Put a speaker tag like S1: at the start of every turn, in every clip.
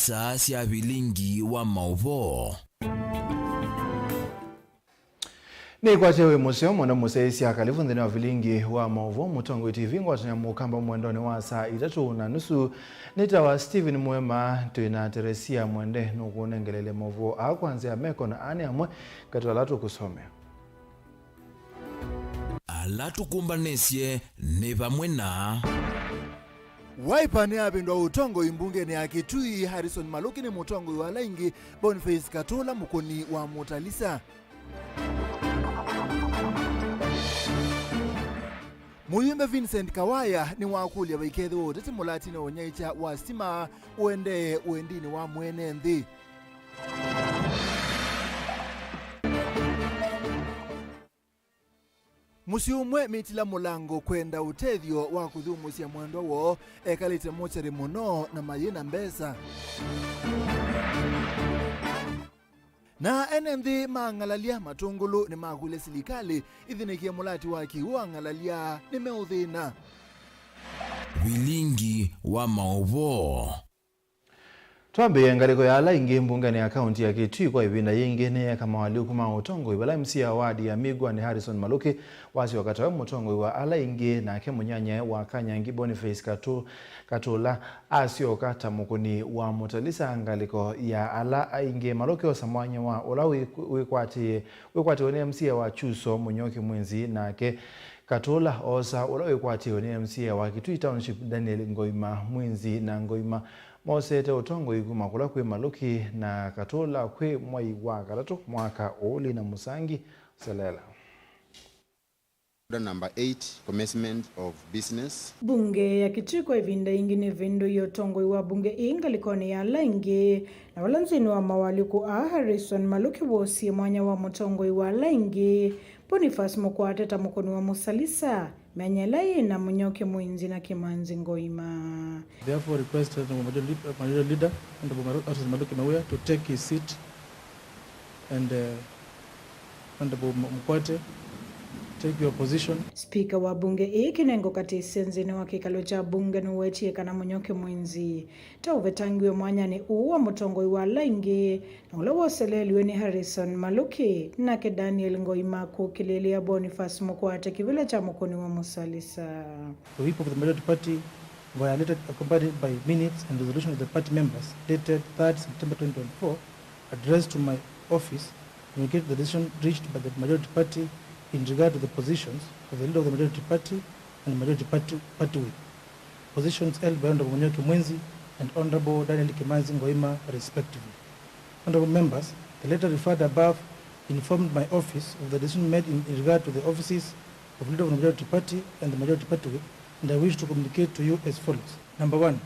S1: isa sia vilingi wa mauvo.
S2: Ni kwa chewe museo mwana museisi akalifu ndini wa vilingi wa mauvo Mutongo TV ngwatanya mukamba mwendoni wa saa 3:30 nita wa Steven Mwema tuina Teresia Mwende nukunengelele mauvo akwanzia meko na ane amwe katika latu kusome.
S1: Alatu kumbanesye ne bamwe na
S3: Wiper ni abindwa utongo imbunge ni akitui Harrison Maluki ni mutongo wa Laingi Boniface Katola mukoni wa Mutalisa. Muyumbe Vincent Kawaya ni wakulia waikethe wote timulati na onyaicha wa stima uendini wa mwene nthi. Musiumwe mitila mulango kwenda utethio wa kuthumusia mwendo wo ekalite mochari muno na mayina mbesa. Na NMD maangalalia matungulu ni makule silikali idhinikia mulati waki uangalalia ni meudhina.
S1: vilingi wa mauvo.
S2: Tuambe ngaliko ya Laingi mbungani ya kaunti ya Kitui kwa ibinda yingine kama waliukuma utongo ibala MC awadi ya Migwa ni Harrison Maluki wasi wakatawe mutongo wa Laingi na kemunyanye wa Kanyangi Boniface Katola asio kata mukuni wa Mutalisa ngaliko ya Laingi Maluki osamwanya wa ulawi wikwati wene MC wa Chuso Munyoki Mwenzi na ke Katola osa ulawi kwati wene MC wa Kitui Township Daniel Ngoima Mwenzi na Ngoima Mosete utongo iguma kula kwe Maluki na Katola kwe mwai wa karatu mwaka oli na musangi selela.
S4: Number 8, commencement of business.
S5: Bunge ya Kitui kwa ivinda ingine vindo yotongo iwa bunge inga likoni ya Laingi na walanzini wa mawaliku Harrison Maluki wosi mwanya wa mutongo iwa Laingi Boniface Mukwateta mukoni wa Musalisa Menyelai na Munyoki Mwenzi na Kimanzi Ngoima.
S6: Therefore request the majority leader Honorable Harrison Maluki Mawia to take his seat and Honorable Mukwate take your position. Speaker
S5: wa bunge kinengo kati senzini wa kikalo cha bunge nuwechi kana Munyoki Mwenzi tauvetangiwe mwanyani uwa mutongo wa Laingi na ule woseleliwe ni Harrison Maluki na ke Daniel Ngoima kukilelea Boniface Mukwate kivile cha mukoni wa Musalisa.
S6: The whip of the majority party violated accompanied by minutes and resolution of the party members dated 3rd September 2024 addressed to my office communicate the decision reached by the majority party in regard to the positions of the leader of the majority party and the majority party whip. Positions held by Honorable Munyoki Mwenzi and Honorable Daniel Kimanzi Ngoima respectively. Honorable members, the letter referred above informed my office of the decision made in regard to the offices of leader of the majority party and the majority party whip, and I wish to communicate to you as follows. Number 1,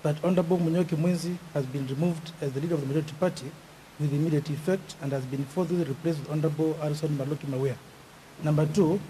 S6: that Honorable Munyoki Mwenzi has been removed as the leader of the majority party with immediate effect and has been forthwith replaced with Honorable Harrison Maluki Mawia. Number 2,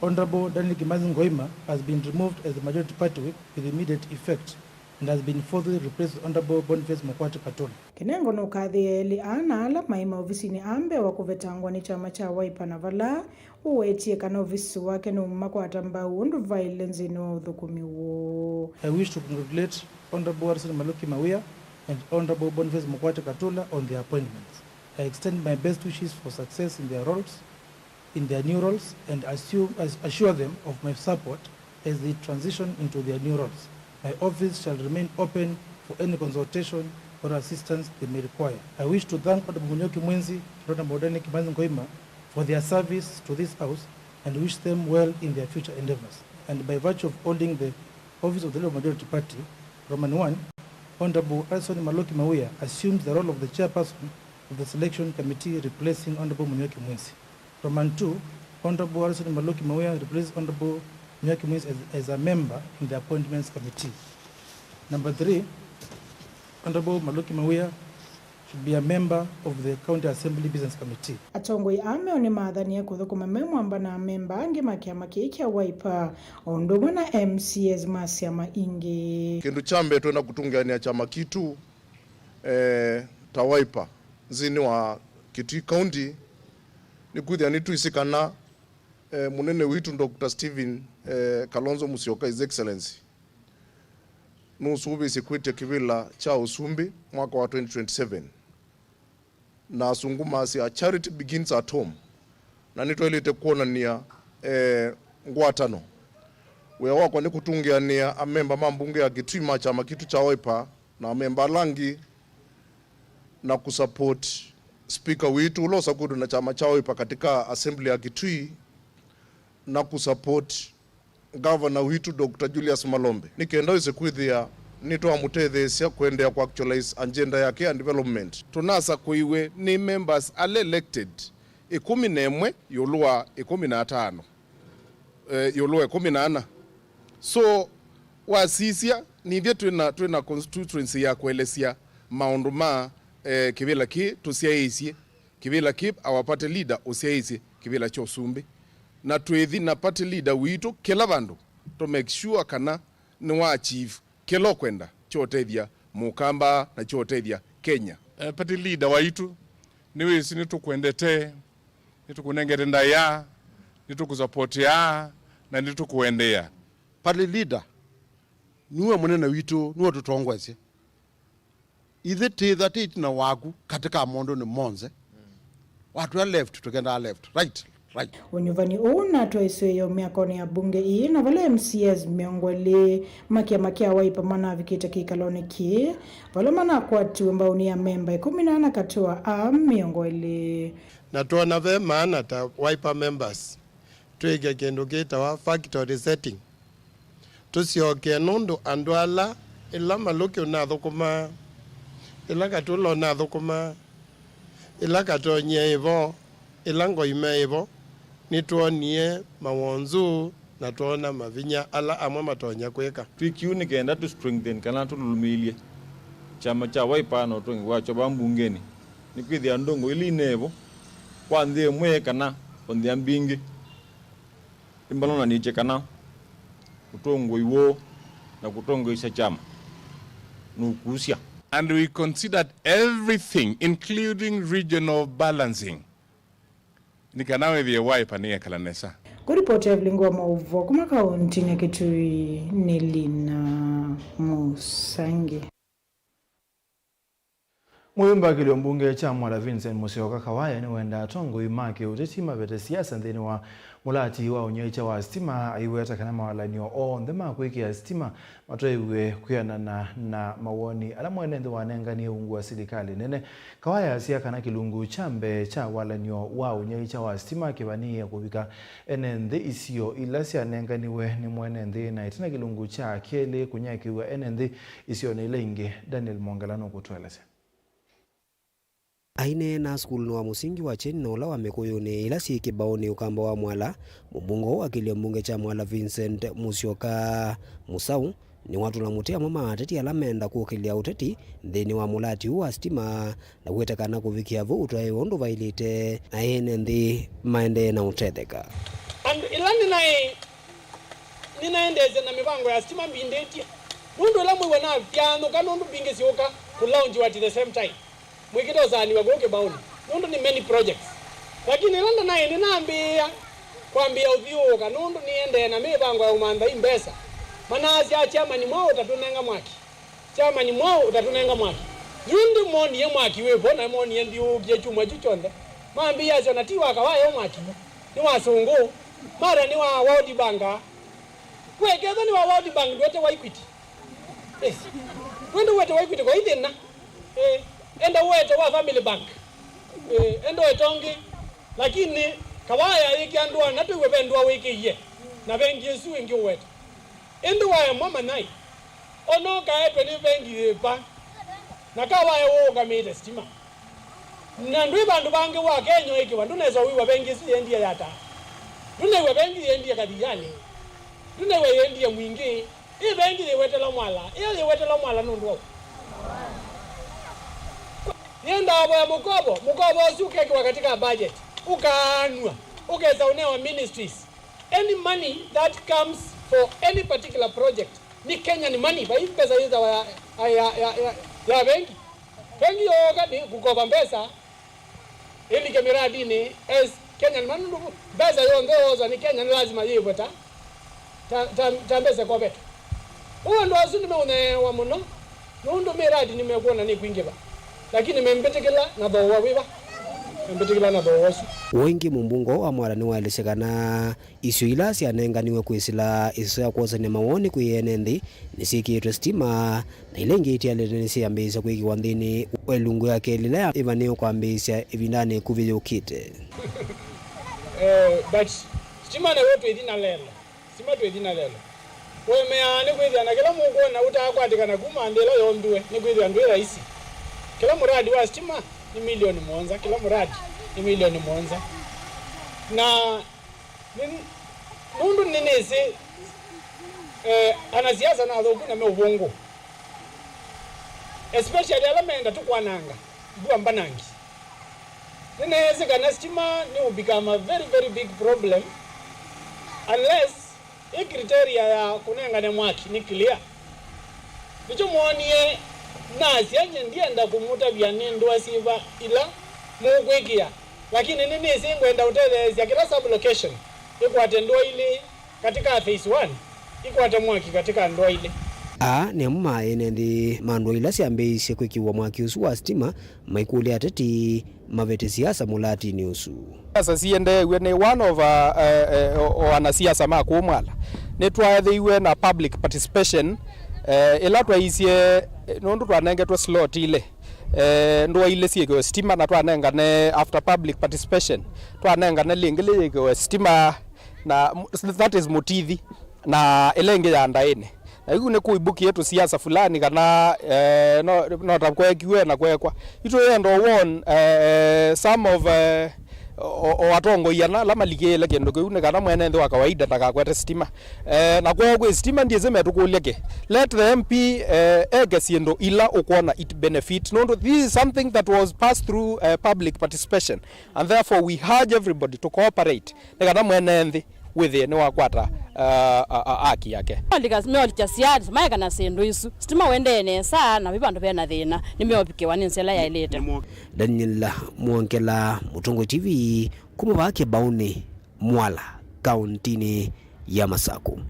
S6: Honorable Daniel Kimanzi Ngoima has been removed as the majority party whip with immediate effect and has been forthwith replaced with Honorable Boniface Mukwate Katola.
S5: Kinengo no kadhieli ana ala maima ofisini ambe wa kuvetangwa ni chama cha Wiper na vala uwetie kana ofisi wake no Mukwate mbao undu violence no udhukumi wo.
S6: I wish to congratulate Honorable Harrison Maluki Mawia and Honorable Boniface Mukwate Katola on their appointments. I extend my best wishes for success in their roles, in their new roles, and assure them of my support as they transition into their new roles. My office shall remain open for any consultation or assistance they may require. I wish to thank Honorable Munyoki Mwenzi and Honorable Daniel Kimanzi Ngoima for their service to this house and wish them well in their future endeavors. And by virtue of holding the office of the leader of the majority party, Roman 1, Honorable Harrison Maluki Mawia assumes the role of the chairperson of the selection committee replacing Honorable Munyoki Mwenzi. Roman 2, Honorable Harrison Maluki Mawia replaces Honorable Munyoki Mwenzi as a member in the appointments committee. Number 3, Honorable Maluki Mawia should be a member of the County Assembly Business Committee.
S5: Atongoi ame oni madhani ya kuthukuma memwamba na memba angi makiama kia Wiper ondomo na MCS masiama ingi.
S7: Kindu chambe tuenda kutungania chama kitu ta Wiper zini wa Kitui County ni kuthia ni tuisikana munene witu Dr. Steven Kalonzo Musyoka His Excellency nusubi sikwite kivila cha Usumbi mwaka wa 2027 na sungumasi a charity begins at home na nitwelite kuonania ngwatano wea wakwa ni kutungiania amemba mambunge ya Kitui chama kitu cha Wiper na amemba langi na kusupport speaker witu ulosa kudu na chama cha Wiper katika assembly ya Kitui na kusupport governor witu Dr. Julius Malombe nikenda wise kwithia nitwa mutethesia kuendea kwa actualize agenda yake and development
S8: tunasa kuiwe ni members alle elected 11 yolua 15 yolua 14 so wasisia nivye twina constituency ya kuelesia maundu ma kivila ki tusiaisie kivila ki awapate leader usiaisie kivila cha Usumbi na twethi na party leader witu kila vandu to make sure kana ni wa achieve kilo kwenda chotethia mukamba na chotethia Kenya.
S9: Party leader waitu niwe sini tukwendete nitukunengere ndaya nitukusupport ya na nitukuendea.
S10: Party leader niwe munene witu niwe tutongwese ithe titha titina waku katika mondo ni monze watu ya left tukenda left right.
S5: Unyuvani una twaisweyo miakoni ya bunge ii na vale MCS miongole makia Wiper mana vikita kikaloni ki vale mana kwa tuwe ya memba 14 katua miongole
S11: na tuona ve maana ta Wiper members tuige kendo kita wa factory setting tusioke nundu andwala ila maluki unathukuma ila katulo unathukuma ila katonye ivo ila ngoime ivo nituonie mawonzu na tuona mavinya ala amwe matonya kweka
S12: twikiu ni kenda tu strengthen kana tululumilie chama cha Wiper no tungi wacho bambungeni ni kwithia ndongo ili nevo kwa ndie mwe kana ondia mbingi imbalona niche kana kutongo iwo na kutongo isa chama nukusia.
S9: And we considered everything including regional balancing nikanawe vya Wiper ni kalanesa.
S5: Kuripoti ya Vlingo Mauvo kuma kaunti ya Kitui ni Lina Musangi.
S2: Mwimba kilio mbunge cha Mwala Vincent Musyoka Kawaya ni wenda tongo imake utetima vete siasa ndeni wa mulati wa unyoicha wa stima aiweta kana mawalanio on the makweki ya stima matoiwe kuyana na mawoni ala mwenende wanengani ungu wa serikali nene Kawaya asia kana kilungu chambe cha walanio wa unyoicha wa stima kibania kubika enende isio ilasia nenganiwe ni mwenende na itina kilungu cha kele kunyakiwa enende isio na ilenge Daniel Mongalano kutueleze.
S13: Aine na skulu no wa musingi wa cheni na ula wa mekoyone ila si kibaoni ukamba wa Mwala mbungo wa kilio mbunge cha Mwala Vincent Musyoka Musau ni watu la mutea mama ateti alamenda kukilia uteti ndeni wa mulati wa stima na wetakana kuvikia vuto ya ondo vailite na ene ndi maende na utetheka
S14: and ilani nai ninaendeze na mipango ya stima mbindeti mundu la mwe na piano kana ndu binge sioka ku launch at the same time mwikito zani wagoke bauni nundu ni many projects lakini landa naye ninaambia kwambia uthioka nundu niende na mipango ya umanda imbesa manazi ya chama ni mwao utatunenga mwaki chama ni mwao utatunenga mwaki yundu moni ye mwaki wepo na moni ye ndiugie chuma chuchonde maambia zona tiwa Kawaya mwaki ni wasungu mara ni wa World Bank kwekeza ni wa World Bank ndote wa Equity yes ndio wote wa Equity kwa idena enda weto wa Family Bank endo wetongi lakini Kawaya ikiandwa na tuwe pendwa wiki ye na bengi yesu ingi weto endo wa mama nai ono ka eto ni bengi pa na Kawaya wo kamete stima na ndwi bandu bange wa Kenya iki wandu neza wiwa bengi si endia yata tunewe bengi endia kadiyani tunewe endia mwingi i bengi yewetela Mwala ile yewetela Mwala nundu Yenda ya mukobo usuke kwa katika budget ukaanwa ukeza unewa ministries any money that comes for any particular project ni Kenyan money ba hivi pesa hizo ya benki yoga ni kukopa pesa ili kemiradi ni as Kenyan money pesa yongoza ni Kenyan lazima yiwe ta mbese kwa betu Uwe ndo asu nimeonewa muno. Nundu miradi nimekuona ni kuingiba. Lakini membetekela na bawa wiba. Membetekela na bawa wasu.
S13: Wengi mumbungo wa Mwala ni waeleshekana isyo ila sianenganiwe kwisila iso ya kuoza ni mawoni kuyenendi nisikitwe stima na ile ngiti alenesi ambisa kuikiwa nthini welungu yake lila ivanio kwa ambisa ivindani kuviyukite.
S14: But stima na wetu idina lelo. Stima tu idina lelo. Wemea ni kwithia na kila mungu na utakwatika na kumandela yombiwe ni kwithia ndwe rahisi. Kila muradi wa stima ni milioni monza, kila muradi ni milioni monza. Na nundu ninesi anasiasa na adhoku na meubongo. Especially alamenda tukwananga, bua mbanangi. Ninesi kana stima ni will become a very very big problem unless hii kriteria ya kunengane mwaki ni clear. Nicho muonie nasi anje ndienda kumuta byanendo asiba ila mugwikia. Lakini nini singwenda utelezi ya kila sub location ikwate ndo ile katika phase 1 ikwate mwaki katika ndo ile.
S13: Ni mma enendi mando ila siambeishe kwikiwa mwaki usu wa stima maikuli ateti mavete siasa mulati ni usu.
S15: Sasa siende ni one of wanasiasa makumwala. Netwa iwe na public participation ila twaisye nondu twanengetwe slot ile ndo ile siego stima na twanengane after public participation twanengane lingile stima na that is mutithi na elenge ya ndaine na hiyo ne kuibuki yetu siasa fulani kana no takwekiwe na kwekwa ito yendo won some of watongo yana lama ligele kendo kune kana mwene ndo kawaida takakwete stima na kwa stima ndiye zeme tukuleke let the MP egesiendo ila ukona it benefit no this is something that was passed through public participation and therefore we urge everybody to cooperate kana mwene ndi within wakwata aki yake
S16: ndikazimeo lichasiadi maika na sendo isu stima wendene sana bibandu bena thina nimeopikewa ni nsela ya ilete.
S13: Daniel Mwongela, Mutongo TV, kumubake bauni Mwala kauntini ya Masaku.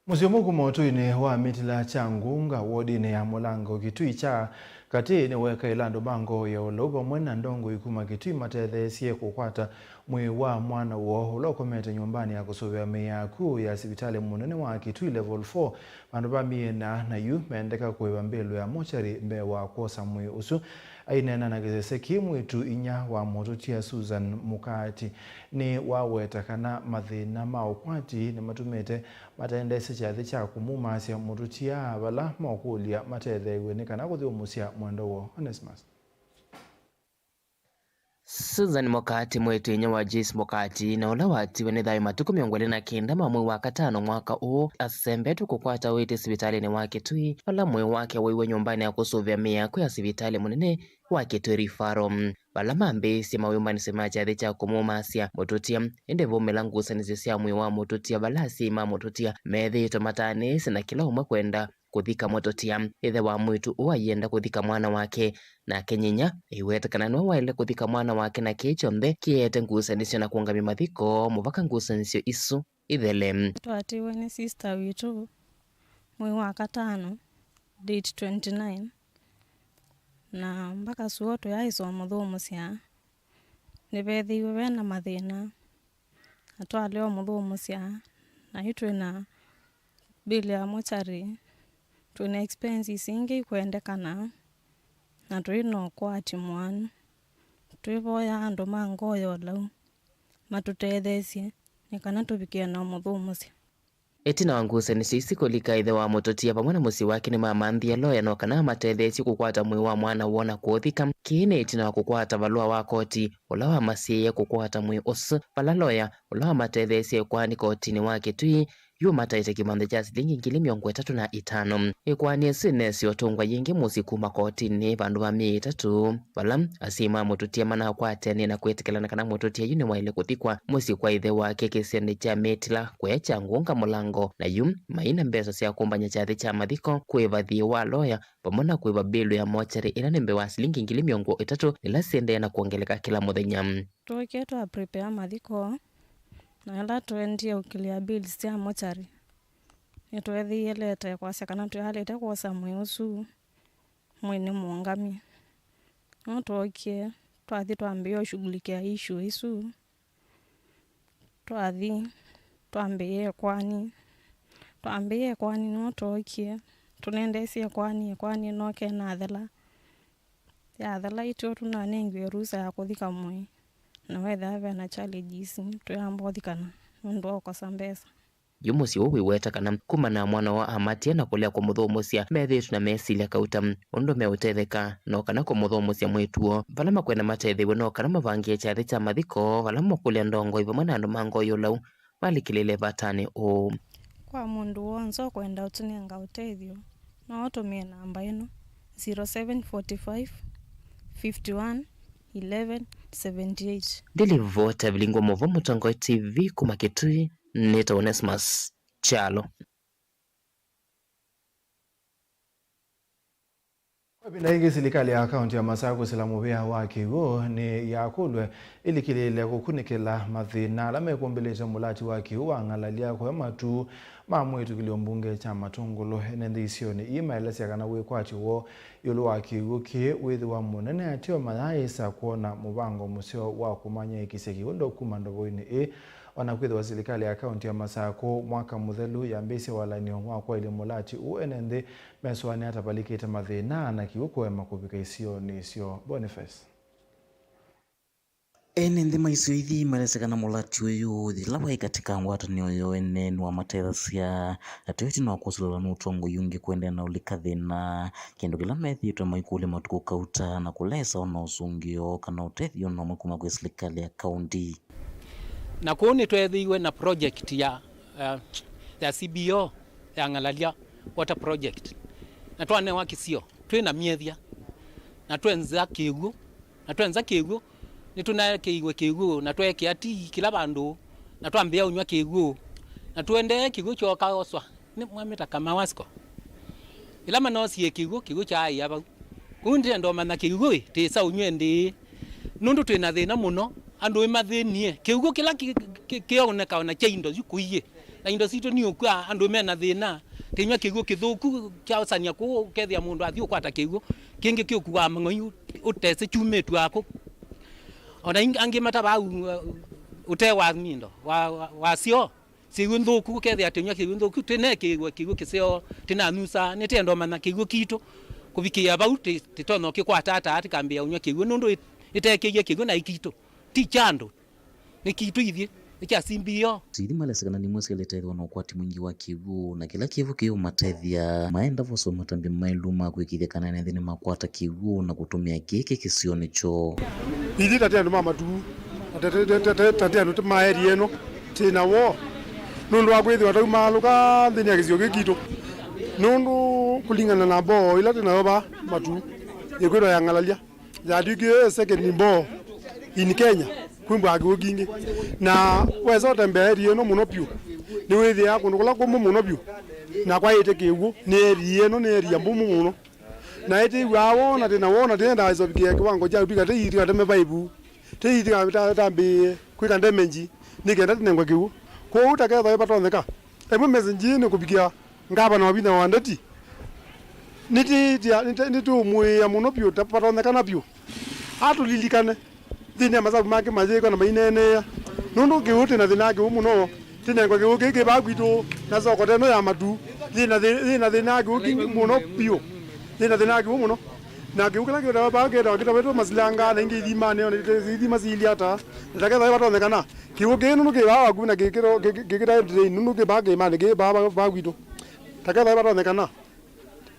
S2: Musimuku motuine wa mitila changunga wodine ya Mulango Kitui cha kati ni weka ilando bango ya ulogo mwena ndongo ikuma Kitui matedhe siye kukwata mwe wa mwana uo uloko mete nyumbani ya kusuvia meya kuu ya sibitali munene wa Kitui level 4 manuba miena na yu meendeka kuwewa mbelu ya mochari mbe wa kosa mwe usu ainena na gezese kimwe tu inya wa mototia Susan Mukati ni waweta kana mathina maukwati ni matumete matendese chathi cha kumumasi mototia bala mokulia matedhe iwe kana kuthi umusia mwendo wo Onesmus.
S17: Susan Mukati mwetu inya wa Jace Mukati na ula wati wene thai matuku 29 mamwe wa katano mwaka uu asembetu kukwata wete sibitali ni wake tui wala mwe wake wiwe nyumbani ya kusuvia meya kwa sibitali munene wake tui rifaro bala mambesi mawimba nisemaji ya dhicha kumumasia mototia endevo melangusa nisisia mwe wa mototia balasi ma mototia medhi tomatani sina kila umwe kwenda kuthika mototia ithe wa mwitu uwayenda kuthika mwana wake na kenyinya iwetekana nwa waile kuthika mwana wake na kichombe kiete ngusanisyo na kuungami mathiko muvaka ngusanisyo isu ithele
S18: twatiwe ni sister witu mwe wa katano date 29 na mpaka suoto yaiswa muthumu cia nibethiwe wena mathina atwaleo muthumu cia na hitwe na bili ya mochari tuna expenses ingi kuendekana na tuino kwati mwana twivoya andu mangoyo lau matutethesie nikana tubikia na muthumu cia
S17: etina wanguse ni sisi kolika ithe wa mototia pamwe na musi wake ni mamanthia loya no kana matethesi kukwata mwe wa mwana wona kuthika kine etina wa kukwata valua wa koti ula wa masiye kukwata mwe usu pala loya ula wa matethesi kwani kotini wake tui yu mataite kimanthe cha silingi 35,000 ikwani sinesi otungwa yingi musi kuma kotini vandu va 3 vala asima mototia mana kwatene na kwetekelana kana mototia yuni waile kuthikwa musi kwa ithe wake kisende cha metila kwecha ngunga mulango na yu maina mbesa cia kumbanya chathi cha mathiko kwivathie wa loya pamona kwiva bilu ya mochari ina nembe wa silingi 3,000 ila siende na kuongeleka kila muthenya
S18: tuiketu prepare mathiko na ila tuendie ukilia bills cia mochari nitwethie lete kwasya kana twihalite kwosa mwi usu mwini muungami no twokie twathi twambia ushughulikia issue isu twathi twambie kwani no twokie tunendesie kwani no kena thela ya thela itio tunanengwe ruhusa ya kuthika mwi na wetha na challenges tuyambothikana ndo okosa mbesa
S17: Yumusi wo wiweta kana kumana mwana wa amatia na kulea kwa muthomusia methitu na mesilia kauta undu meutetheka no kana kwa muthomusia mwituo vala makwena matethiwe no kana mavangie chari cha mathiko vala makulia ndongo ivamwe na andu mango yulau malikilile vatani o
S18: kwa mundu wonzo kwenda utunenga utethio no utumie namba ino 0745 51 11 78
S17: Ndilivota vilingo movo Mutongo TV kumakitui Nita Onesmus Chalo.
S2: Wabina ingi serikali ya kaunti ya Masako silamuvia wake huo ni ya kulwe ili kilele kukunikila mathina lame kumbeleza mulati wake huo angalalia kwa matu mamwetu kiliombunge cha Matungulu enende isioni ima elesi ya kanawe kwa chiwo yulu wake huo kie wethi wa munene atio mayaisa kuona mubango musio wa kumanya ikiseki undo kumandovo ini wanakwitha wa serikali ya kaunti ya Masako mwaka muthelu ya mbesi walanio wakwa ili mulati uenende meswani atapalikite mathina na kiukwema kubika isioni isio Boniface.
S19: Ene nthima icio ithi maresekana mulati uyu thilawa katika ngwatanio yo ene wa matethesia atweti no kusulula no tongo yungi kwenda na ulikathina kindu kila methitwe maikule matuko kauta na kulesa ono usungio kana utethio no mukuma kwa serikali ya kaunti
S14: na kuoni twethiwe na project ya CBO ya ngalalia water project na twane wakisio twina miethia na twenza kigu ni tunakeigwe kigu na tweke ati kila bandu na twambia unywa kigu na tuende kigu choka oswa ni mwamita kama wasko ila manosie kigu cha yaba kundi ndo mana kigu ti sa unywe ndi nundu twina thina muno andu imathinie kiugo kila kioneka ona chaindo yukuiye na indo sito ni ukwa andu mena thina tinywa kiugo kithuku kya sania ku kethia mundu athi ukwata kiugo kingi kiukwa mang'oyu utese chumetu ako ona angi mataba utewa mindo wasio sigu nthuku kethia tinywa kiugo nthuku tene kiugo kisio tina nusa nitendo mana kiugo kito kubikia bauti titono kikwata ati kambia unywa kiugo nundu itekeje kiugo na ikito ti chando ni kitu hivi ikia simbio
S19: sidi malesekana ni mwese letethwa na ukwati mwingi wa kivu na kila kivu kiyo matethia maenda voso matambi mailuma kwikithia kana nethini makwata kivu na kutumia kiki kisioni cho
S11: hithi tatia nduma matu tatia ndu maeri eno tina wo nundu akwithi watau maluka thini ya kisio gikito nundu kulingana na bo ila tina yoba matu yekwiro ya ngalalia ya digi second bo in Kenya kwimba agogingi na wezo temberi no monopio ni wethi ya kundu kula kumu monopio na kwa ite kiwu ni eri no ni eri ambumu muno na ite wawo na tena wona tenda izo bikia kiwango cha utika te yiti kate mebaibu te yiti ka tambi kwika ndemenji ni kenda tinengwa kiwu ko utaka tha patoneka emu mesenji ni kubikia ngaba na wabina wandati niti umwe ya monopio tapatoneka na pio atulilikane thine masabu make majeko na mainene nundu kiuti na thina kiu muno tinengwa kiu kiki bagwitu na soko teno ya matu thina kiu kingi muno pio thina kiu muno na kiu kila kiu bageta wetu masilanga na ingi thimane ona thima siliata ndaketha watonekana kiu kinu nuki wagu na kikira nundu ki bage mane ki bagwitu taketha watonekana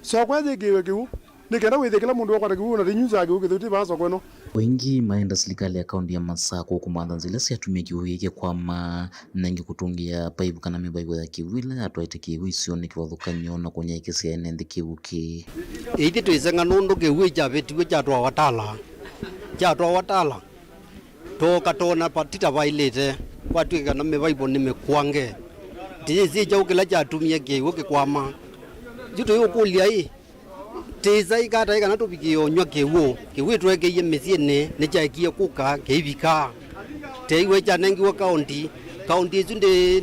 S11: so kwaje kiu nikenda withe kila mundu wakwata kiu na rinyuza kiu kithuti baso kweno
S19: wengi maenda serikali ya kaunti ya Masako kumanda zile siatumia kiwu hiki kwa nangi kutungia paibu kana mibaibu ya kiwile atwaite kiwu isioni kiwathukanyo na kunya ikisi ya enendi kiwu ki
S20: iti tuisenga nundu kiwu ichabetiwe chatwa watala toka tona patita vailite kwatuika na mibaibu ni mikwange tisi chaukila chatumia kiwu kikwama jitu yu kulia hii teza ikata ikana tupikio nywa kiwu twekeiye misiene nichaikie kuka keivika teiwe chanengiwa kaunti isu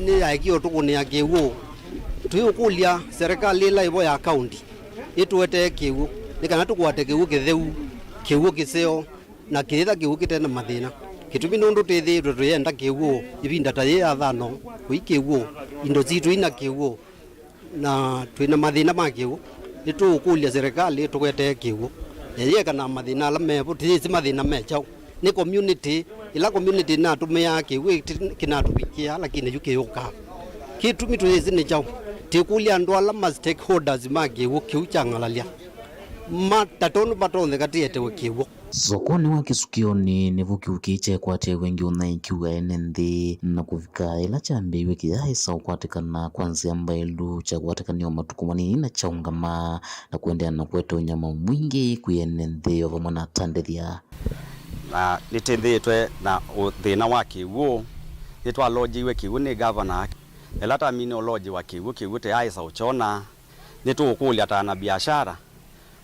S20: ni yaikio tukune ya kiwu tuikulia serikali ila ivo ya county ituete kiwu nikana tukwate kiwu kitheu kiwu kiseo na kitha kiwu kitena mathina kitumi nundu tithirwe tuyenda kiwu ibinda ta ya thano kuikiwu indo zitu ina kiwu na twina mathina ma kiwu nitukulia serikali tukwete kiwu yeye kana mathina ala mevo tizi mathina mecha ni community ila community na tumia kiwu kinatupikia lakini yukiuka kitu mitu hizi ni chao tikulia ndo ala ma stakeholders magi ukiuchangalalia matatonu patonde katiete wekiwo
S19: sokoni wa kisukioni nivuki ukiche kwate wengi unaikiwa enenthi na kufika ila chambe wiki ya isa ukwatikana kwanzia mbailu cha kwatikania matuku manini na chaungama na kuendea na kweta unyama mwingi kuyenenthi ova mwana tandethia
S21: nitendetwe na thina wa kiwu nitwa loji we kiwu ni governor elata mini loji wa kiwu te aisa uchona nitukulia tana biashara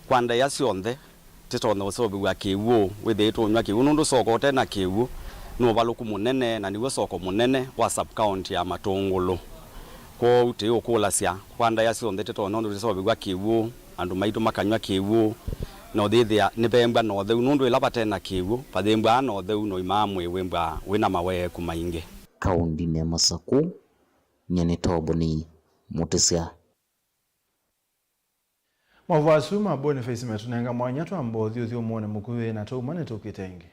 S21: kwanda ya sionthe titona usobi wa kiwu withe tunywa kiwu nundu soko tena kiwu no baluku munene na niwe soko munene wa sub county ya Matungulu ko uti ukula sia kwanda ya sionthe titona nundu usobi wa kiwu andu maitu makanywa kiwu no thithia nibembwa no theu nundu ila batena kiwu pathembwa no theu no imamwe wembwa wina mawe kumainge
S19: kaundi ne Masaku nyene toboni mutesia
S2: Mavasuma Boniface metunenga mwanya twambo thio muone mukuwe na tumane tukitenge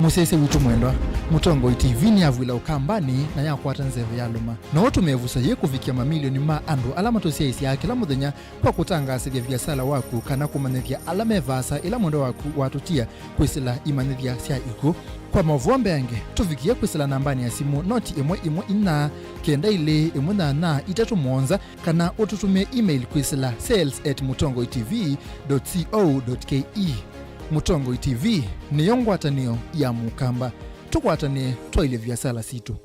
S22: Musese witu mwendwa Mutongo TV ni avwila ukambani na yakwata nzeve ya luma na watu mevusa ye kufikia mamilioni ma andu alama tosia isi ya kila muthenya kwa kutangasithia biasala waku kana kumanithia alama vasa ila mwendo waku watutia kwisila imanithia sia iku kwa mavuombe yange tufikia kwisila nambani ya simu noti imwe ina kenda ile imwe na itatu monza kana ututumie email kwisila sales@mutongoitv.co.ke. Mutongo TV ni yongwatanio ya mukamba tukwatane twaile biasala situ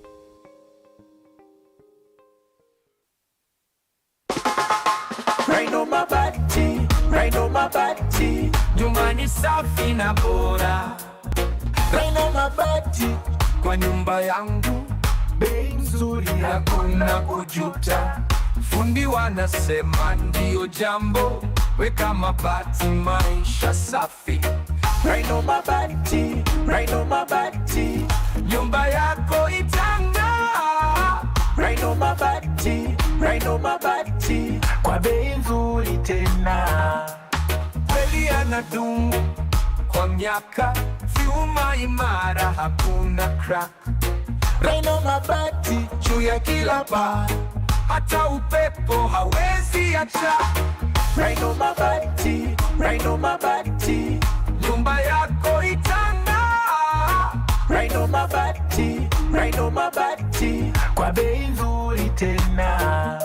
S23: Rhino mabati nyumbani safi na bora. Rhino mabati kwa nyumba yangu bei nzuri hakuna kujuta. Fundi wanasema ndio jambo, weka mabati maisha safi. Rhino mabati nyumba yako itang'aa. Rhino mabati kwa bei nzuri tena, kweli anadumu kwa miaka, vyuma imara hakuna crack. Rhino mabati juu ya kila paa, hata upepo hawezi acha. Rhino mabati nyumba yako itang'aa. Rhino mabati kwa bei nzuri tena,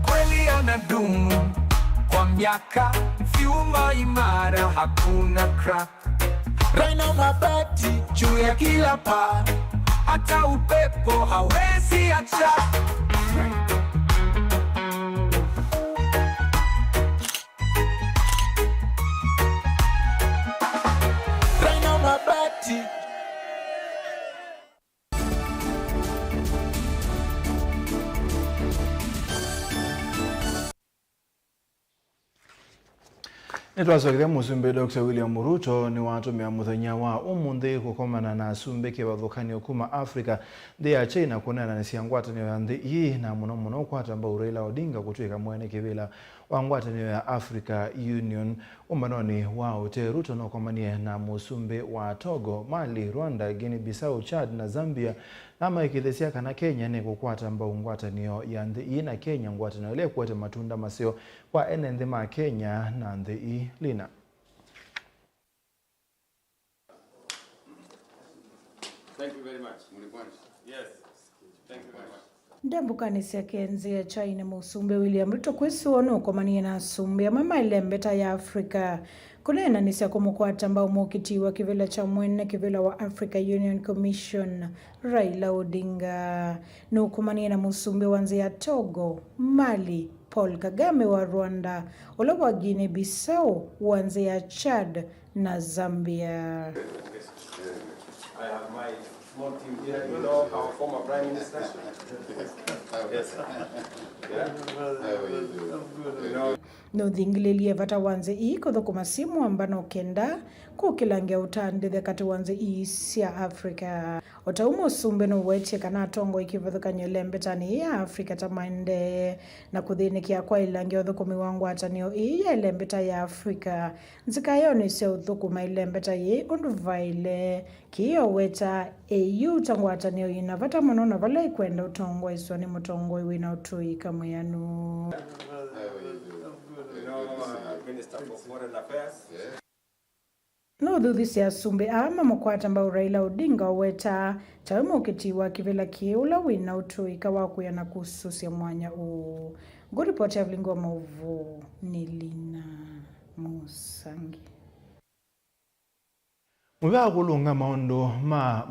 S23: kweli anadumu kwa miaka, vyuma imara hakuna crack. Rhino mabati juu ya kila paa, hata upepo hawezi acha. Rhino mabati.
S2: Nitwasokire musumbe Dr. William Ruto ni watumia muthenya wa umunthi kukomana na asumbe kivathukanio kuma Africa nthi ya China kunena ni cia ngwatanio ya nthi ii na muno kwatamba Raila Odinga gutwika mwene kivila wa ngwatanio ya Africa Union. Umanoni wa ute Ruto no komanie na musumbe wa Togo, Mali, Rwanda, Guinea Bissau, Chad na Zambia na maikithesia kana Kenya ni kukwatamba ngwatanio ya nthi ii na Kenya ngwatanio ile kwete matunda masio kwa ene nthi ma Kenya na nthi ii lina.
S24: Thank you very much. Yes. Thank you very much.
S5: Ndambukanisia kenzi ya China musumbe William Ruto kwisuono komanie na asumbe ya mama ilembeta ya Afrika kunena nisia kumukwata mbao mukitiwa kivila cha mwene kivila wa Africa Union Commission Raila Odinga nukumanie na musumbe wanzi ya Togo, Mali, Paul Kagame wa Rwanda, ula wa Guinea Bissau wanzi ya Chad na Zambia.
S1: I have my small team here. You know our former Prime Minister? Yes. Yeah?
S5: No thingililie vata wanze iko thukuma simu ambano kenda kukilangia utandithe kati wanze isia Afrika. Otaumo sumbe no weche kana tongo ikivathukanya lembetani ya Afrika tamainde na kuthinikia kwa ilangia thukumi wangu atanio iya lembeta ya Afrika. Nzikayo ni se uthukuma ilembeta ye unduvaile kiyo weta EU tangu atanio ina vata monona vala ikwenda utongo iswani mutongo iwina utui kamuyanu.
S1: Minister for Foreign Affairs.
S5: No thuthisi asumbe ama mukwata mbao Raila Odinga weta tawema ukitiwa kivila kiula wina utuika wakuya na kususia mwanya u. Nguripoti ya vlingo mauvu ni Lina Musangi.
S2: Muvea kulunga maondo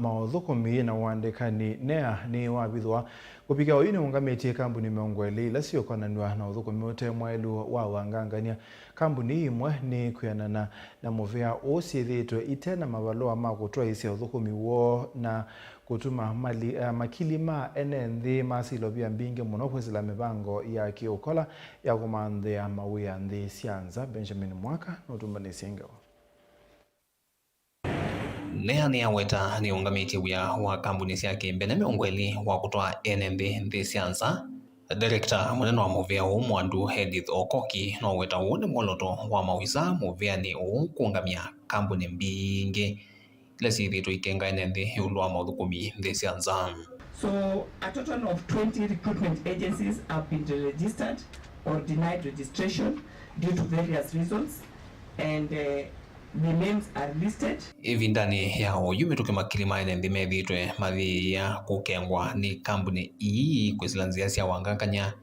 S2: maothukumi na uandikani nea ni wabithwa kupikia oyuni ungametie kambuni meongweli ila sio kwananiwa na uthukumi ute mwailu wa wangangania. Kambuni imwe ni kuyanana na muvea usiithitwe itena mavaloa ma kutoa isi uthukumi wo na kutuma makili ma enenthi masilo vya mbingi muno kwizila mivango ya kiukola ya kumanthia mawia nthi sianza. Benjamin Mwaka nutumbani singawa.
S3: Nea ni aweta ni ungamiti wa kambuni siake mbene meongweli wa kutoa NMB nthi sianza. Director munene wa muvea Mwandu Edith Okoki no weta uone mwoloto wa mawisa muvea ni kuungamia kambuni mbingi lesithitwe ikenga nthi yulu wa mathukumi nthi sianza.
S4: So a total of 20 recruitment agencies have been registered or denied registration due to various reasons, and the names are listed.
S3: Hivi ndani ya oyume tukimakili maene nthi methitwe mathi ya kukengwa ni kambuni ii kwisilanzia sia wanganganya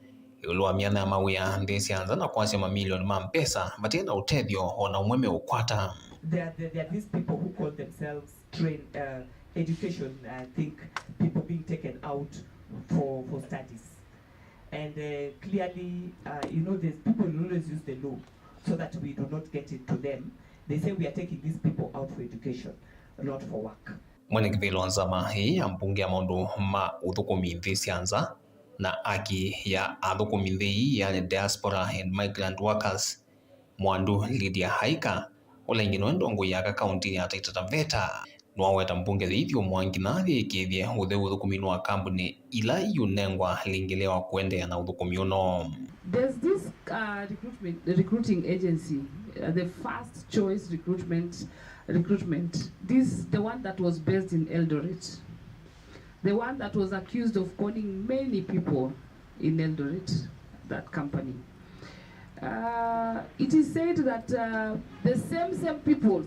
S3: yulu wa miana ya mawia nthi sianza na kwasya mamilioni ma mpesa matina utethyo ona umweme ukwata.
S4: There are these people who call themselves education, I think people being taken out for studies. And clearly, you know, there's people who always use the law so that we do not get into them. They say we are taking these people out for education, not for work.
S3: Mwene kithilo nzama hii ya mbunge ya maundu ma uthukumi nthi sianza na aki ya athukumi nthi yani diaspora and migrant workers Mwandu Lydia Haika ula ngino ndongo ya kaunti ya Taita Taveta nwaweta mbunge thithio mwangi nathi ikithie uthukumi wa kambuni ila yunengwa lingelewa kuendea na uthukumi uno.
S6: There's this recruiting agency, the first choice recruitment. This the one that was based in Eldoret, the one that was accused of conning many people in Eldoret, that company. It is said that the same people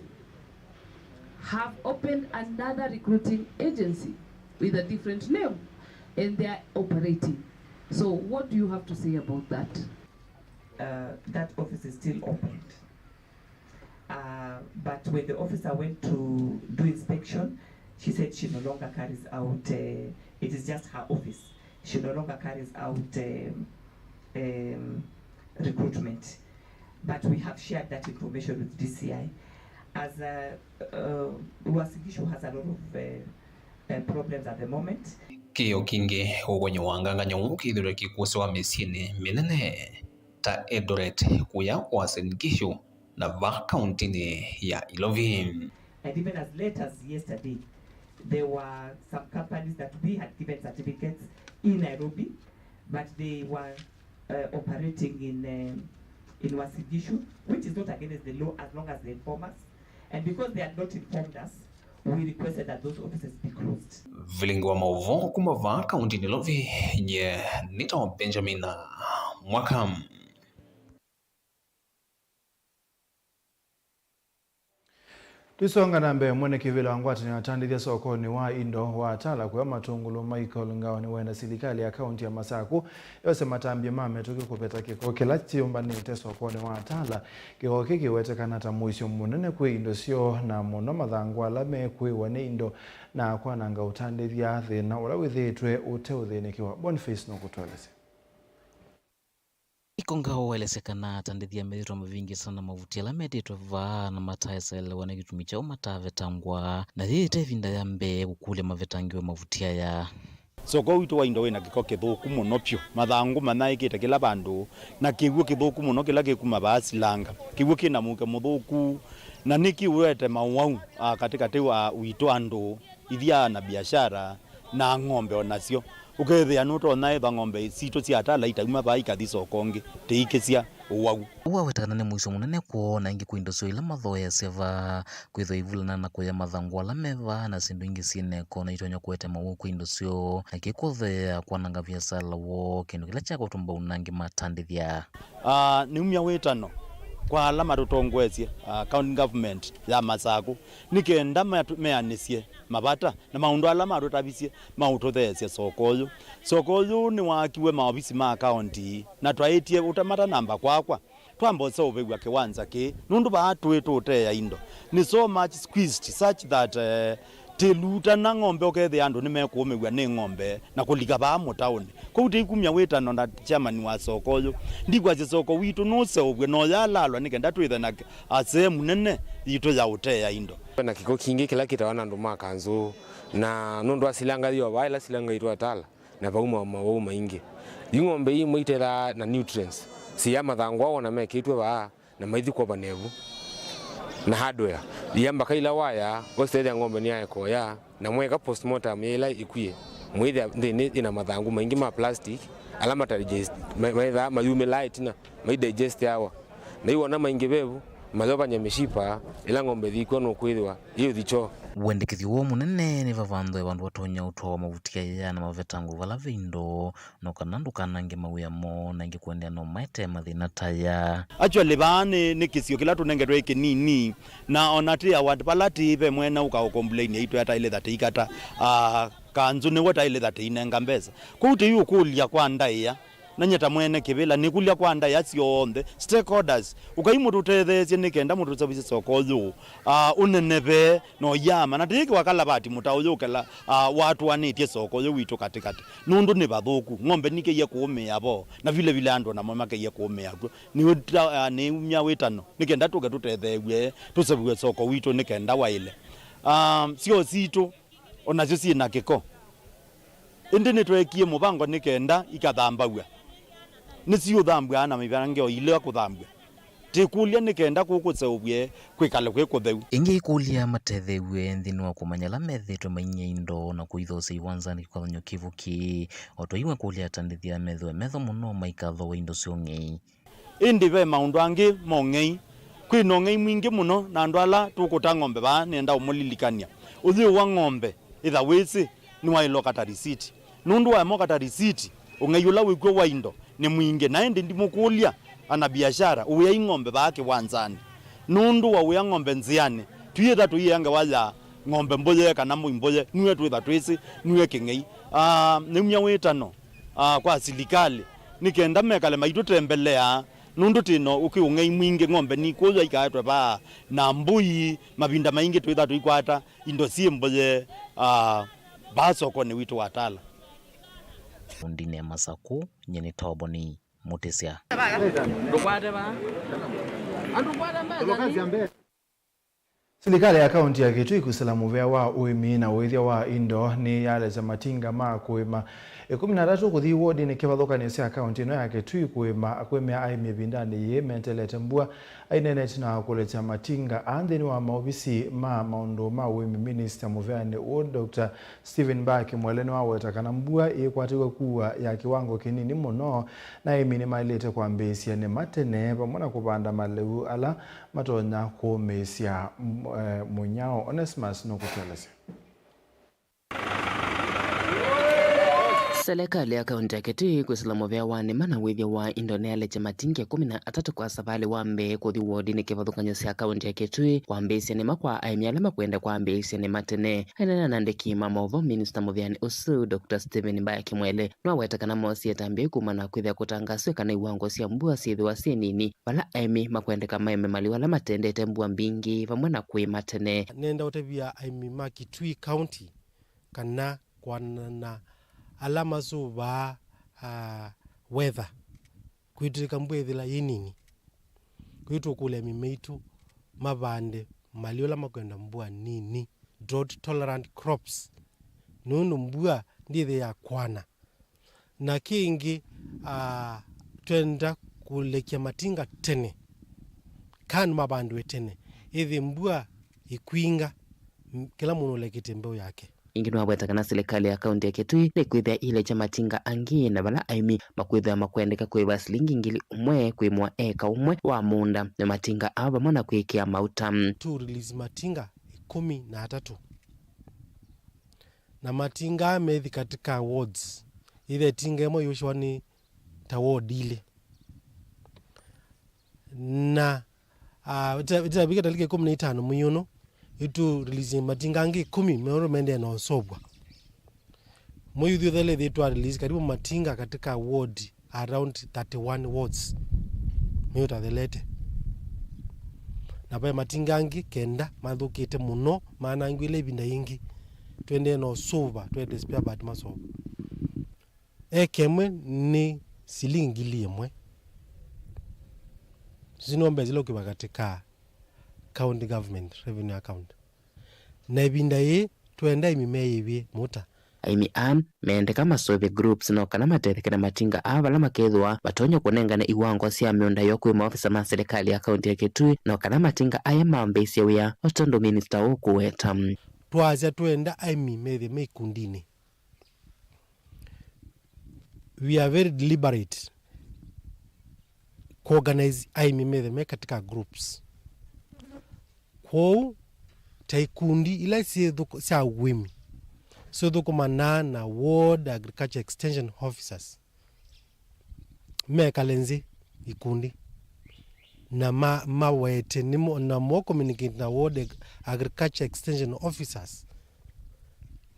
S6: have opened another recruiting agency with a different name, and they are operating. So what do you have to say about that?
S4: That office is still opened. But when the officer went to do inspection, she said she no longer carries out, it is just her office. She no longer carries out recruitment. But we have shared that information with DCI. As Uasin Gishu has a lot of problems at the moment.
S3: Kio kingi ugonyo wanganganya ukithire kikusewa misini minene ta Eldoret kuya Uasin Gishu na kaunti ni ya Ilovi.
S4: And even as late as yesterday, there were some companies that we had given certificates in Nairobi, but they were operating in Uasin Gishu, which is not against the law as long as they inform us. And because they had not informed us, we requested that those offices be closed.
S3: Vilingo mauvo kumava kaunti ni Ilovi nye nito Benjamin Mwaka.
S2: Tusonga nambe mwene kivila wangwati ni atandithia sokoni wa indo wa atala kwa matungulu Michael Ngao ni wenda serikali ya kaunti ya Masaku yose matambia mame tuki kupeta kiko kila chiumba ni ite sokoni wa atala kiko kiki wete kanata muisio munene kwe indo sio na muno mathangwa lame kwe wane indo na kwa nanga utandithia thina ula withitwe ute uthini kiwa Boniface no kutueleze.
S19: ikonga welesekana tandithia methitwa mavingi sana mavutia la meditwa va na mataesele wana gitumi chao matavetangwa na thiite vinda ya mbe gukule mavetangiwe mavutia ya
S7: soko witu wa indo wina giko kithuku muno pyo mathangu manaikite kila bandu na kiwu kithuku muno kila gikuma basilanga kiwu kina muke muthuku na niki wete mauau katikati wa witu andu ithia na biashara na ng'ombe onacio ukethia nuto nae ng'ombe sito cia atala itauma ba ikathi sokongi tiikecia uau
S19: uwa wetakana ne mwiso munene kuona ingi kwindo so ila mathoya seva kwitho ivulana na kuya mathangu ala meva na sindu ingi sine kona itonya kuete mawu kwindo sio akikuthea kwananga biasala wo kindu kila chako tumba unangi matandithia
S7: ni umya wetano kwa ala marutongwesie county government ya Masaku nikenda meanisie mabata na maundu ala marutabisie mautothesie sokoyo ni wakiwe maobisi ma county na twaitie utamata namba kwakwa twambosa ubegwa kiwanza ki nundu baatwetu uteya indo ni so much squeezed such that tiluta na ng'ombe okethe andu nimekumigwa ni ng'ombe na kulika ba mu town ko tikumya wetano na chairman wa sokoyo ndigwa soko witu no seobwe no yalalwa nikenda twithe na ase munene yito ya uteya indo
S8: na kiko kingi kila kitawana ndu makanzu na nundu asilanga dio baila silanga itwa tala na bauma mawo maingi ng'ombe imwe itera na nutrients si ya mathangwa ona mekitwe ba na maithi kwa banevu na hardware yamba kaila waya gosete ng'ombe ni yako ya na mweka postmortem ila ikuye mwithe ndini ina mathangu maingi ma plastic alama ta digest maitha mayume light na mai digest yawa na iwona maingi bevu mazoba nyamishipa ila ng'ombe thikwa no kwithwa iyo thicho
S19: wendekithio wo munene ni vavandho vandu watonya utwa mavutia ya na mavetangu vala vindo no kana ndukanange mawia mo na ingi kuendea no maite mathina taya
S7: actually bane ni kisio kila tunengetwe iki nini na onatia watu palati ve mwena uka complain ito ya ile that ikata kanzu ni wata ile that inenga mbeza kuti yu kulia kwa ndaya na nyeta mwene kibila ni kulia kwa ndaya sionthe stakeholders ukaimu tutethesie nikenda mutu sabisi sokoyo unenebe no yama na tiki wakala bati mutauyo kala watu anitie sokoyo witu katikati nundu ni bathuku ng'ombe nike ye kuumia abo na vile andu na mama ke ye kuumia ni umya wetano nikenda tuge tutethewe tusabiwe soko witu nikenda waile sio sito onacio ciina kiko indi nitwekie mubango nikenda ikathambagwa nisiyo thambwa na mibange o ile kuthambwa tikulia nikenda kukuseubye kwikale kwikutheu
S19: ingi ikulia matethewe nthini wa kumanyala methitwe mainye indo na kuithosa iwanzani kwa nyo kivuki otoiwe kulia tandithia methwe metho muno maikatho wa indo ciong'ei
S7: indi ve maundu angi mong'ei kwino ng'ei mwingi muno na andu ala tukuta ng'ombe ba nenda umulilikania uthio wa ng'ombe itha wisi ni wa ilokata receipt nundu wa mokata receipt ung'eyula wikwe wa indo ni mwingi na indi ndimukulia ana biashara uya ng'ombe bake wanzani nundu wa uya ng'ombe nziani tuyetha tuyianga wala ng'ombe mboye kana muimboye niwe twitha twisi niwe king'ei ni mnya wetano kwa silikali nikenda mekale maitu tembelea nundu tino ukiung'ei mwingi ng'ombe ni kuya ikaetwe ba na mbui mabinda maingi twitha tuikwata indo sie mboye ba soko ni witu watala
S19: undine Masaku nyeni Toboni Mutesia
S2: Serikali ya kaunti ya Kitui kusala muvea wa uimi na withia wa indo ni yaleza matinga ma kuima 13 kuthi wodi ni kivathukanisia ya kaunti ino ya Kitui kuimea aimi bindani ye mentelete mbua aineneti na kuletea matinga anthini wa maobisi ma maundu ma uimi minister muvea ni Dr. Stephen Mbaki mweleni wa wetakana mbua ikwatiwe kuwa ya kiwango kinini muno na aimi ni mailete kwa mbesia ni matene pamona kupanda maleu ala matonya kumesia Munyao Onesmus no kuteleza.
S17: Serikali ya kaunti ya Kitui kusala muvea wani mana withia wa indo ni yaleche matingi 13 kwa sabali wa mbe kuthi wodi ni kivathukanyo ya kaunti ya Kitui kwa mbesia ni makwa aimi alema kwenda kwa mbesia ni matene ainena nandiki mamovo minister muveani usu Dr. Stephen Mbaki mwele no wetakana mosi etambi kumana kwithia kutangaswe kana iwango cia mbua sithiwa sinini wala aimi makwendeka maime mali wala matendete mbua mbingi pamwe na kwi matene
S11: nenda utebia aimi ma Kitui county kana kwa na alama zuba weather kuitika mbwethila yinini kwitu kule mimeitu mabande maliola makwenda mbua nini drought tolerant crops nunu mbua ndithi ya kwana na kingi twenda kulekia matinga tene kan mabandwe tene ithi mbua ikuinga kila munu lekite mbeu yake
S17: ingi nwabwetakana serikali ya kaunti ya Kitui nikwithia ile cha matinga angi na bala aimi makwithia makwendeka kwiva silingi ngili umwe kwimwa eka umwe wa munda na matinga aba mona kwikia mauta
S11: tu release matinga 13 na matinga methi katika wards ile tinga emo yoshwani ta ward ile na itabika talike 15 muyuno itu release matinga angi 10 meoro mende na sobwa moyudhi thele thitwa release karibu matinga katika ward around 31 wards meyota thelete na pa matinga angi kenda mathukite muno maana ngwile binda ingi twende no soba twende spare part masoba ekemwe ni silingi limwe zinombe zilo kiba katika county government revenue account na binda ye twenda imime ibi muta
S17: aimi meendeka masobe groups no kana matethekana matinga avala makethwa batonyo kunengana iwango cia miunda yokwe maofisa ma serikali ya kaunti ya Kitui no kana matinga aya mambesia wia otondo minister ukuweta
S11: twaza twenda aimi methe mekundini. We are very deliberate kuorganize aimi methe me katika groups kwa taikundi ila sia wimi so thukumana na ward agriculture extension officers me kalenzi ikundi na mawete nimo na mo communicate na ward agriculture extension officers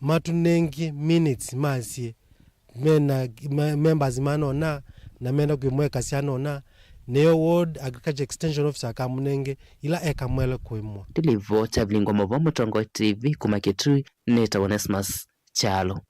S11: matunengi minutes masi mena members manona na mena kwimweka sianona neo ward agriculture extension officer kamunenge ila eka mwele kwimwa
S17: Dilivo Chablingo Movo Mutongo TV kuma Kitui Neta Onesmus Chalo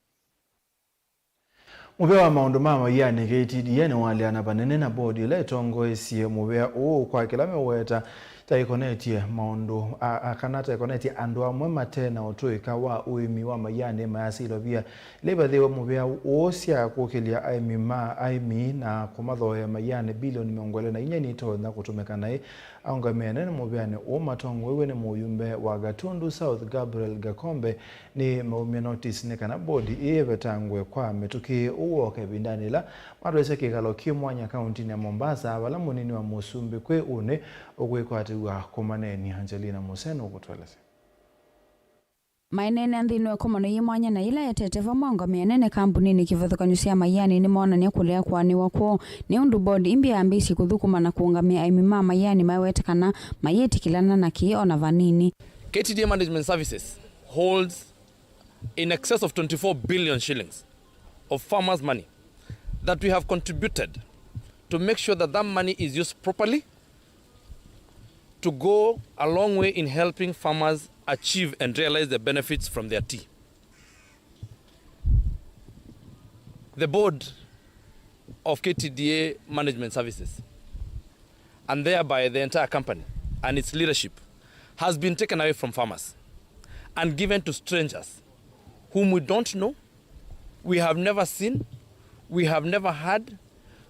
S2: Mubea wa maundu mama yani KTDA waliana banene na bodi ile tongo esie mubea kwa kila meweta taikonetie maundu akanata ikonetie andu amwe matena otuika wa uimi wa mayane mayasilo bia lebathewa mubea osia kukilia aimi na kumathoya mayane bilioni 24 na kutumika naye aungamene mubea ne matongo wewe ne muyumbe wa Gatundu South Gabriel Gakombe ni maumia notice ne kana bodi ivetangwe kwa metuki uoke bindanila madwese kikalo kimwanya kaunti ya Mombasa wala munini wa Musumbi kwe une ogwekwatiwa kumaneni Angelina Museno kutweleze
S9: mainene andhinwe komano yimwanya na ila yateteva mwanga mianene kampuni kivathukanyusia mayani ni mona ni kulea kwani wako ni undu board imbi ambisi kuthukuma na kuungamia aimima mayani mawetekana mayetikilana na kiona vanini.
S10: KTDA Management Services holds in excess of 24 billion shillings of farmers' money that we have contributed to make sure that that money is used properly to go a long way in helping farmers achieve and realize the benefits from their tea. The board of KTDA Management Services, and thereby the entire company and its leadership, has been taken away from farmers and given to strangers whom we don't know, we have never seen, we have never had,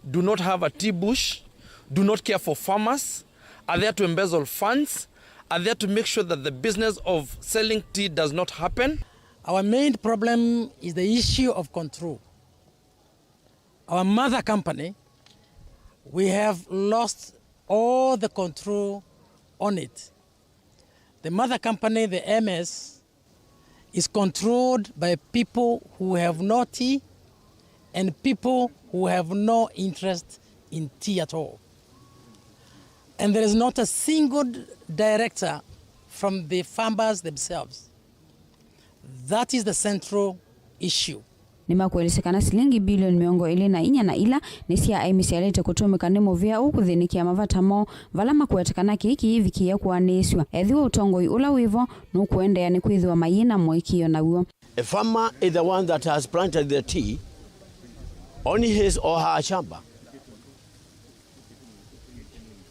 S10: do not have a tea bush, do not care for farmers, are there to embezzle funds, are there to make sure that the business of selling tea does not happen.
S14: Our main problem is the issue of control. Our mother company, we have lost all the control on it. The mother company, the MS, is controlled by people who have no tea and people who have no interest in tea at all. And there is not a single director from the farmers themselves. That is the central issue.
S9: Nima kuelisekana silingi bilioni 24 na ila nisia aimisi alete kutumika nemo vya ukuthinikia mavatamo valama kuetekana kiki hivi kia kuaniswa ethiwa utongoi ula wivo nukuende yani kwithiwa mayina moikio na uo.
S12: A farmer is the one that has planted the tea on his or her shamba.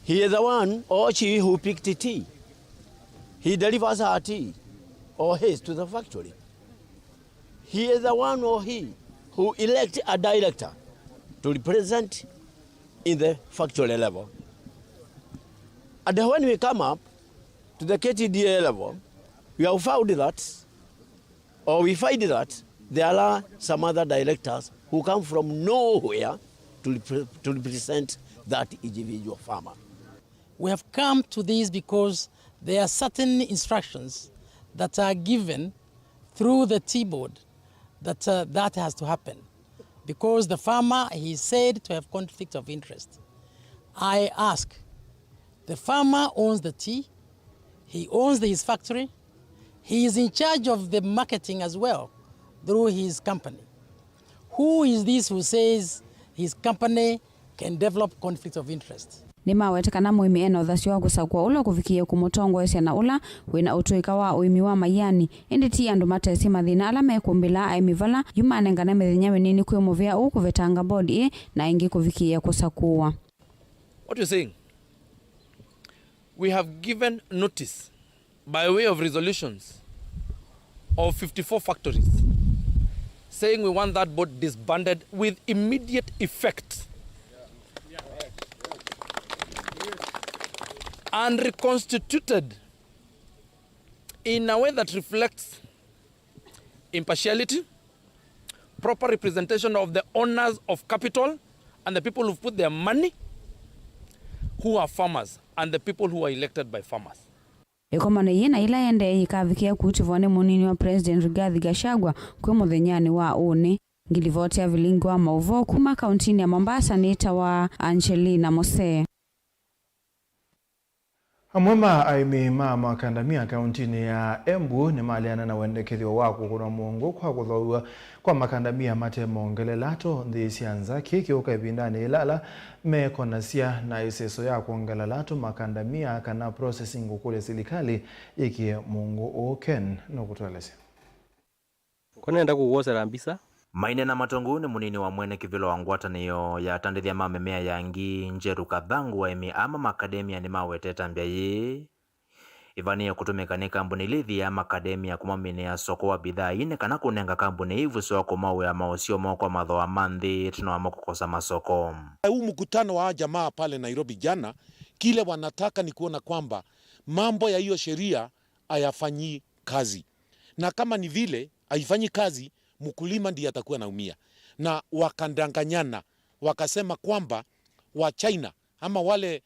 S12: He is the one or she who picked the tea. He delivers her tea or his to the factory. He is the one or he who elects a director to represent in the factory level. And when we come up to the KTDA level, we have found that, or we find that there are some other directors who come from nowhere to represent that individual farmer.
S13: We have come to this because there are certain instructions that are given through the tea board that that has to happen. Because the farmer is said to have conflict of interest. I ask, the farmer owns the tea, he owns his factory, he is in charge of the marketing as well through his company. Who is this who says his company can develop conflict of interest?
S9: Ni mawetekana muimi ena uthasyo wa kusakwa ula kufikia kumutongwesya na ula wina utuika wa uimi wa mayani indi ti andu matesi mathina ala mekumbila aimivala yumanengana mithenya minini kwi muvia ukuvetanga bodi na ingi kufikia kusakuwa.
S10: What you're saying? We have given notice by way of resolutions of 54 factories saying we want that board disbanded with immediate effect. And reconstituted in a way that reflects impartiality, proper representation of the owners of capital and the people who put their money, who are farmers, and the people who are elected by farmers.
S9: Ikomana yina ila yende ikavikia kutivone munini wa President Rigathi Gachagua kwa muthenyani wa une ngilivotea vilingi wa mauvo kuma kauntini ya Mombasa nita wa Angelina Mose.
S2: Amwema aimi mama kandamia kauntini ya Embu ni maliana na wendekethio wako kuna mungu kwa kuthaua kwa makandamia mate mongelelato ndisianza kiki uka ibindani ilala mekonasia na iseso ya kuongelelato makandamia kana processing kule serikali iki mungu oken no kutweleze.
S1: Konenda kuwosa rambisa
S15: Maine na Matongu ni munini wa mwene kivilo wa ngwatanio ya tandithia mamemea yangi njeru kathangu wa emi ama makademia ni maweteta mbia yi. Ivania kutumika ni kambuni lithi ya makademia kumamini ya soko wa bidhaa ine kana kunenga kambuni hivu soko mawe ya maosio moko madhoa mandhi tino wa moko kosa masoko.
S16: Huu mkutano wa jamaa pale Nairobi jana, kile wanataka ni kuona kwamba mambo ya hiyo sheria hayafanyi kazi. Na kama ni vile haifanyi kazi, mkulima ndiye atakuwa naumia. Na wakandanganyana, wakasema kwamba wa China ama wale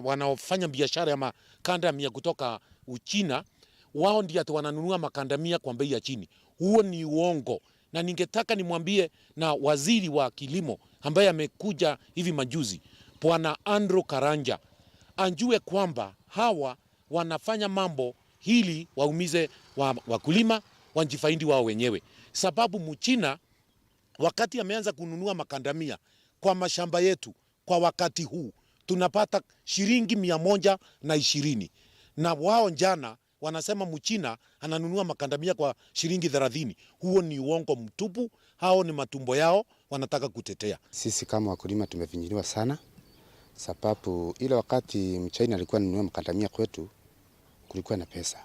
S16: wanaofanya biashara ya makandamia kutoka Uchina, wao ndiye wananunua makandamia kwa bei ya chini. Huo ni uongo. Na ningetaka nimwambie na waziri wa kilimo ambaye amekuja hivi majuzi, Bwana Andrew Karanja, anjue kwamba hawa wanafanya mambo hili waumize wakulima wanjifaidi wao wenyewe. Sababu Mchina wakati ameanza kununua makandamia kwa mashamba yetu kwa wakati huu tunapata shilingi 120 na wao jana wanasema Mchina ananunua makandamia kwa shilingi 30. Huo ni uongo mtupu. Hao ni matumbo yao wanataka kutetea.
S18: Sisi kama wakulima tumefinyiliwa sana, sababu ile wakati Mchina alikuwa ananunua makandamia kwetu kulikuwa na pesa.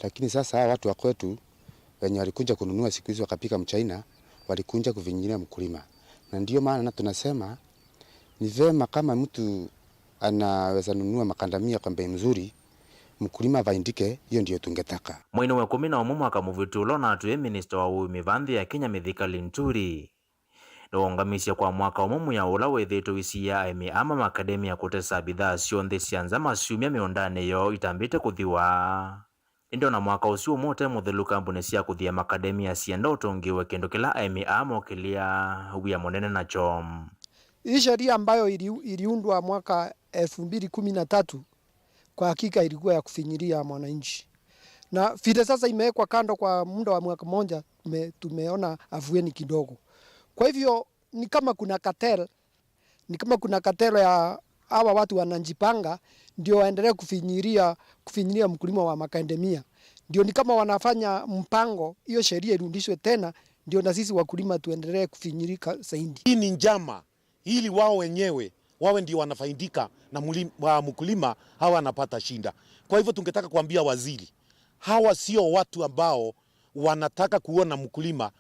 S18: Lakini sasa hawa watu wa kwetu wenye walikuja kununua siku hizo wakapika Mchina walikuja kuvinyilia mkulima. Na ndio maana tunasema ni vema kama mtu anaweza nunua makandamia kwa bei mzuri, mkulima vaindike, hiyo ndio tungetaka.
S15: Mwini wa 10 mwaka muvitulo na atuye minister wa uimivandhi ya Kenya Mithika Linturi. Ndongamisya kwa mwaka umumu ya ula wethitu isia aimi ama makademia kutesa bidhaa sionthe cianza masiumia miondane yo itambite kuthiwa. Indo na mwaka usio mote muthelu kambuni cia kuthia makademia cienda utongiwe kindu kila aimi ama okilia wia monene na chom.
S25: Hii sheria ambayo iliundwa mwaka 2013 kwa hakika ilikuwa ya kufinyilia mwananchi. Na vile sasa imewekwa kando kwa muda wa mwaka mmoja, tumeona afueni kidogo. Kwa hivyo ni kama kuna cartel ya hawa watu wanajipanga ndio waendelee kufinyilia mkulima wa makandamia. Ndio ni kama wanafanya mpango hiyo sheria irudishwe tena ndio na sisi wakulima tuendelee kufinyirika zaidi.
S16: Hii ni njama ili wao wenyewe wawe ndio wanafaidika na mkulima hawa anapata shinda. Kwa hivyo tungetaka kuambia waziri, hawa sio watu ambao wanataka kuona mkulima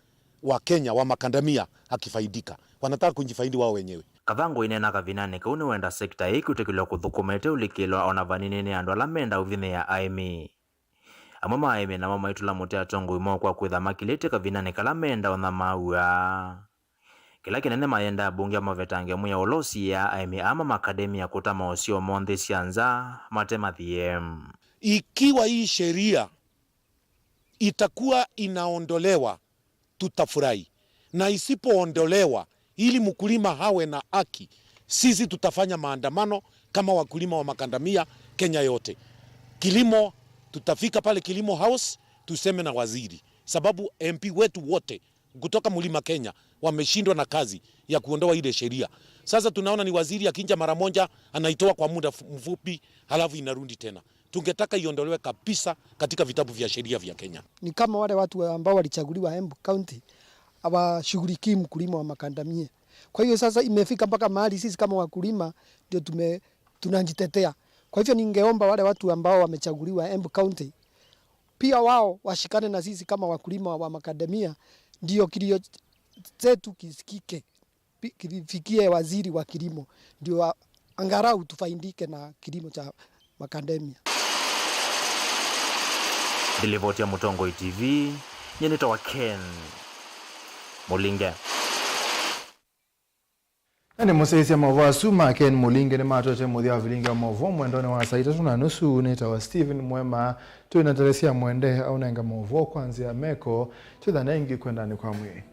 S16: wa Kenya wa makandamia akifaidika. Wanataka kujifaidi wao wenyewe.
S15: Kathangu inena kavinane kauni wenda sekta hiki utekilwa kuthukumete ulikilwa ona vaninene andu ala menda uvine ya aimi. Amama aimi na mama itula mutea tongo imo kwa kwitha makilete kavinane kala menda ona maua. Kila kinene mayenda bunge ya mavetange muya olosi ya aimi ama makademia kuta maosio monde sianza matema TM.
S16: Ikiwa hii sheria itakuwa inaondolewa tutafurahi, na isipoondolewa ili mkulima hawe na haki, sisi tutafanya maandamano kama wakulima wa makandamia Kenya yote. Kilimo, tutafika pale Kilimo House tuseme na waziri, sababu MP wetu wote kutoka Mlima Kenya wameshindwa na kazi ya kuondoa ile sheria. Sasa tunaona ni waziri akinja mara moja anaitoa kwa muda mfupi halafu inarudi tena. Tungetaka iondolewe kabisa katika vitabu vya sheria vya Kenya.
S25: Ni kama wale watu ambao walichaguliwa Embu County hawashughulikii mkulima wa makandamia. Kwa hiyo sasa imefika mpaka mahali sisi kama wakulima ndio tunajitetea. Kwa hivyo ningeomba wale watu ambao wamechaguliwa Embu County pia wao washikane na sisi kama wakulima wa makandamia, ndio kilio chetu kisikike, kifikie waziri wa kilimo, ndio angarau tufaidike na kilimo cha makandamia.
S15: Dilivotia Mutongoi TV, nyeneta wa Ken Mulinge.
S2: Ni museisi ya mavua suma Ken Mulinge ni matote muthia wa vilinga mavua mwendone wa saa 3:30 neta wa Steven Mwema tuinateresia mwende au nenga mavua kwanzia meko tuthanengi kwenda ni kwa mwe.